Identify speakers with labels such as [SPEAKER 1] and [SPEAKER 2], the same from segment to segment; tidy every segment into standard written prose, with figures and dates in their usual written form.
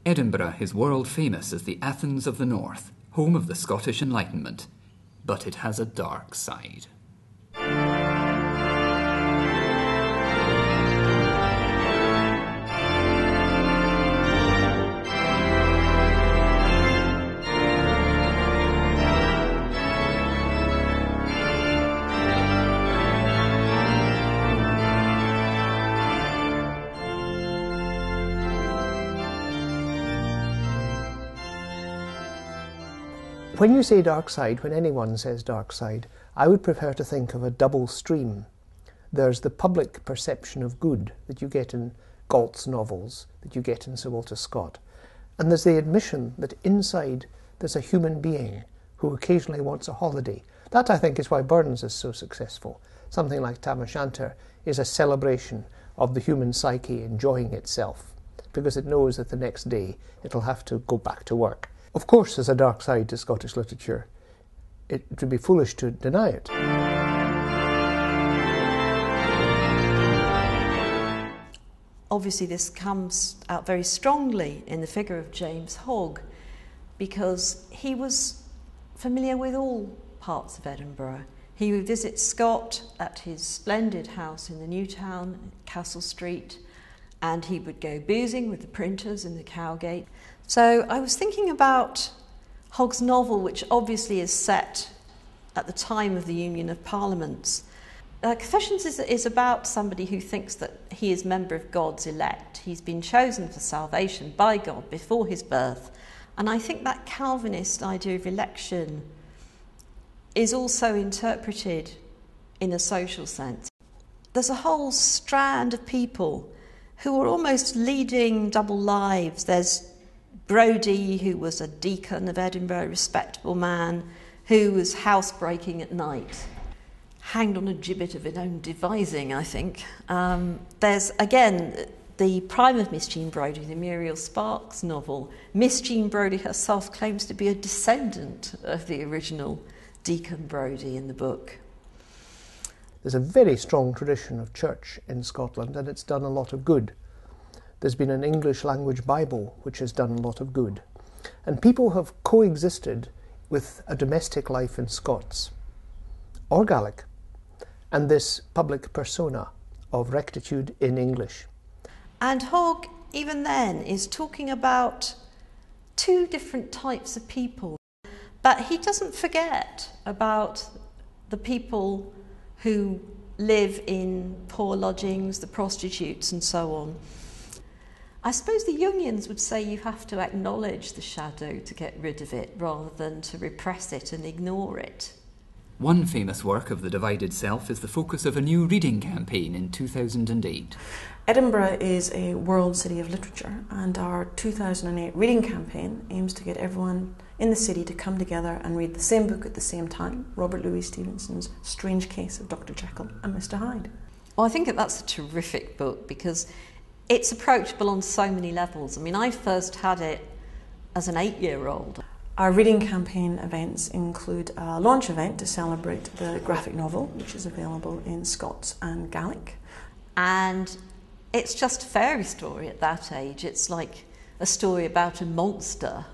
[SPEAKER 1] Edinburgh is world famous as the Athens of the North, home of the Scottish Enlightenment, but it has a dark side.
[SPEAKER 2] When you say dark side, when anyone says dark side, I would prefer to think of a double stream. There's the public perception of good that you get in Galt's novels, that you get in Sir Walter Scott. And there's the admission that inside there's a human being who occasionally wants a holiday. That, I think, is why Burns is so successful. Something like Tam O'Shanter is a celebration of the human psyche enjoying itself, because it knows that the next day it'll have to go back to work. Of course, there's a dark side to Scottish literature. It would be foolish to deny it.
[SPEAKER 3] Obviously, this comes out very strongly in the figure of James Hogg, because he was familiar with all parts of Edinburgh. He would visit Scott at his splendid house in the New Town, Castle Street, and he would go boozing with the printers in the Cowgate. So I was thinking about Hogg's novel, which obviously is set at the time of the Union of Parliaments. Confessions is about somebody who thinks that he is member of God's elect. He's been chosen for salvation by God before his birth. And I think that Calvinist idea of election is also interpreted in a social sense. There's a whole strand of people who are almost leading double lives. There's Brodie, who was a deacon of Edinburgh, a respectable man, who was housebreaking at night, hanged on a gibbet of his own devising, I think. There's, again, the prime of Miss Jean Brodie, the Muriel Sparks novel. Miss Jean Brodie herself claims to be a descendant of the original Deacon Brodie in the book.
[SPEAKER 2] There's a very strong tradition of church in Scotland, and it's done a lot of good. There's been an English language Bible which has done a lot of good. And people have coexisted with a domestic life in Scots or Gaelic and this public persona of rectitude in English.
[SPEAKER 3] And Hogg, even then, is talking about two different types of people. But he doesn't forget about the people who live in poor lodgings, the prostitutes and so on. I suppose the Jungians would say you have to acknowledge the shadow to get rid of it rather than to repress it and ignore it.
[SPEAKER 1] One famous work of the divided self is the focus of a new reading campaign in 2008.
[SPEAKER 4] Edinburgh is a world city of literature, and our 2008 reading campaign aims to get everyone in the city to come together and read the same book at the same time, Robert Louis Stevenson's Strange Case of Dr. Jekyll and Mr. Hyde.
[SPEAKER 3] Well, I think that's a terrific book because it's approachable on so many levels. I mean, I first had it as an 8-year-old.
[SPEAKER 4] Our reading campaign events include a launch event to celebrate the graphic novel, which is available in Scots and Gaelic.
[SPEAKER 3] And it's just a fairy story at that age. It's like a story about a monster,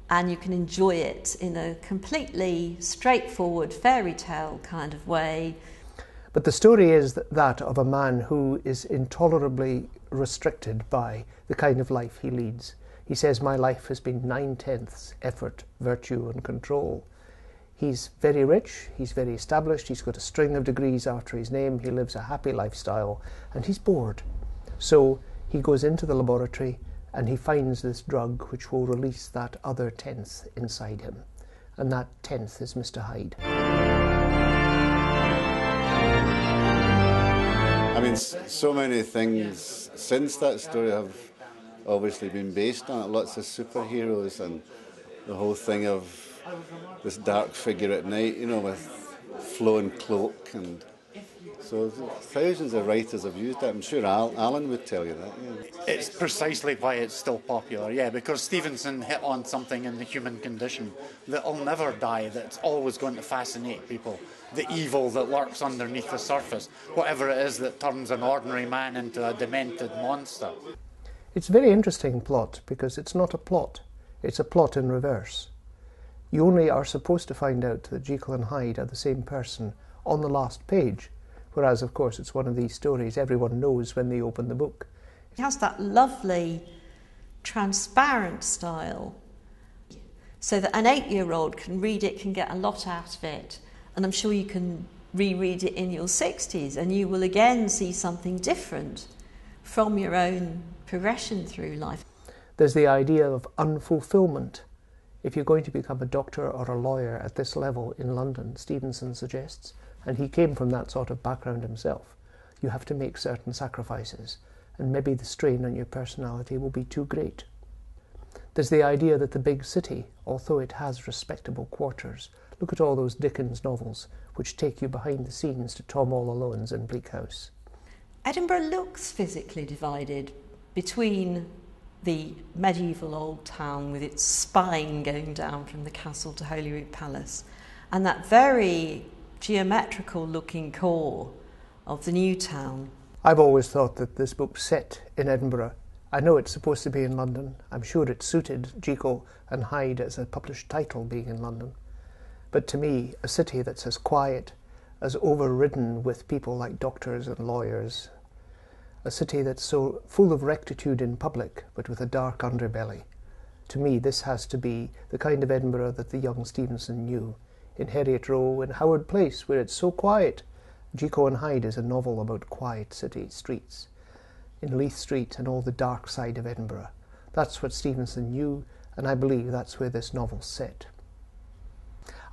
[SPEAKER 3] and you can enjoy it in a completely straightforward fairy tale kind of way.
[SPEAKER 2] But the story is that of a man who is intolerably restricted by the kind of life he leads. He says, my life has been 9/10 effort, virtue and control. He's very rich, he's very established, he's got a string of degrees after his name, he lives a happy lifestyle, and he's bored. So he goes into the laboratory and he finds this drug which will release that other 10th inside him. And that 10th is Mr. Hyde.
[SPEAKER 5] I mean, so many things since that story have obviously been based on it. Lots of superheroes and the whole thing of this dark figure at night, you know, with flowing cloak. And so thousands of writers have used that. I'm sure Alan would tell you that. Yeah.
[SPEAKER 6] It's precisely why it's still popular, yeah, because Stevenson hit on something in the human condition that'll never die, that's always going to fascinate people. The evil that lurks underneath the surface, whatever it is that turns an ordinary man into a demented monster.
[SPEAKER 2] It's a very interesting plot because it's not a plot, it's a plot in reverse. You only are supposed to find out that Jekyll and Hyde are the same person on the last page, whereas of course it's one of these stories everyone knows when they open the book.
[SPEAKER 3] It has that lovely transparent style so that an 8-year-old can read it, can get a lot out of it, and I'm sure you can reread it in your 60s and you will again see something different from your own progression through life.
[SPEAKER 2] There's the idea of unfulfillment. If you're going to become a doctor or a lawyer at this level in London, Stevenson suggests, and he came from that sort of background himself, you have to make certain sacrifices, and maybe the strain on your personality will be too great. There's the idea that the big city, although it has respectable quarters, look at all those Dickens novels which take you behind the scenes to Tom All Alone's and Bleak House.
[SPEAKER 3] Edinburgh looks physically divided between the medieval old town with its spine going down from the castle to Holyrood Palace, and that very geometrical looking core of the new town.
[SPEAKER 2] I've always thought that this book's set in Edinburgh. I know it's supposed to be in London. I'm sure it suited Jekyll and Hyde as a published title being in London. But to me, a city that's as quiet, as overridden with people like doctors and lawyers, a city that's so full of rectitude in public, but with a dark underbelly. To me, this has to be the kind of Edinburgh that the young Stevenson knew. In Heriot Row, in Howard Place, where it's so quiet. Jekyll and Hyde is a novel about quiet city streets. In Leith Street and all the dark side of Edinburgh. That's what Stevenson knew, and I believe that's where this novel's set.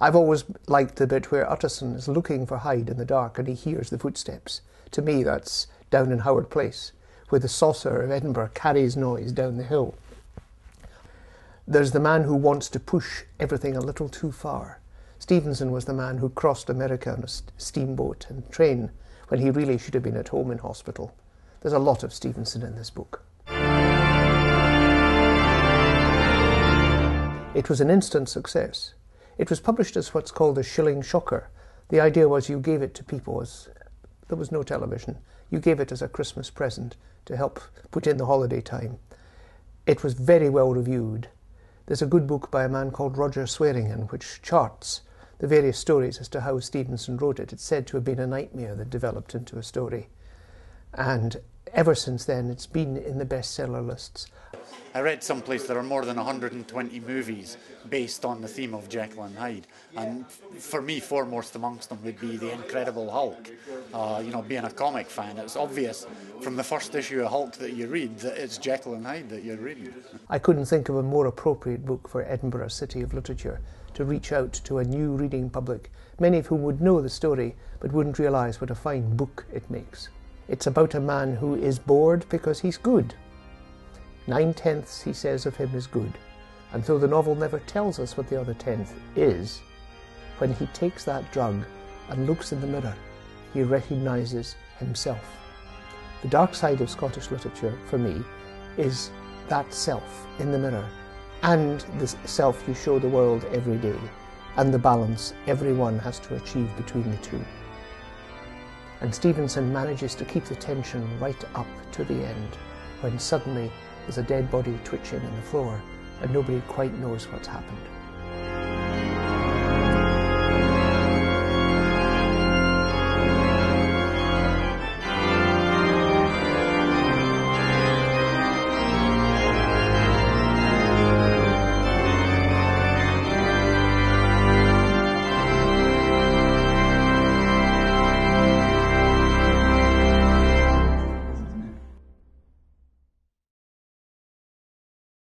[SPEAKER 2] I've always liked the bit where Utterson is looking for Hyde in the dark and he hears the footsteps. To me, that's down in Howard Place, where the saucer of Edinburgh carries noise down the hill. There's the man who wants to push everything a little too far. Stevenson was the man who crossed America on a steamboat and train when he really should have been at home in hospital. There's a lot of Stevenson in this book. It was an instant success. It was published as what's called a shilling shocker. The idea was you gave it to people as there was no television. You gave it as a Christmas present to help put in the holiday time. It was very well reviewed. There's a good book by a man called Roger Swearingen which charts the various stories as to how Stevenson wrote it. It's said to have been a nightmare that developed into a story. And ever since then, it's been in the bestseller lists.
[SPEAKER 6] I read someplace there are more than 120 movies based on the theme of Jekyll and Hyde, and for me, foremost amongst them would be The Incredible Hulk. Being a comic fan, it's obvious from the first issue of Hulk that you read that it's Jekyll and Hyde that you're reading.
[SPEAKER 2] I couldn't think of a more appropriate book for Edinburgh City of Literature to reach out to a new reading public, many of whom would know the story but wouldn't realise what a fine book it makes. It's about a man who is bored because he's good. 9/10 he says of him is good, and though the novel never tells us what the other 10th is, when he takes that drug and looks in the mirror, he recognises himself. The dark side of Scottish literature, for me, is that self in the mirror, and the self you show the world every day, and the balance everyone has to achieve between the two. And Stevenson manages to keep the tension right up to the end, when suddenly there's a dead body twitching on the floor and nobody quite knows what's happened.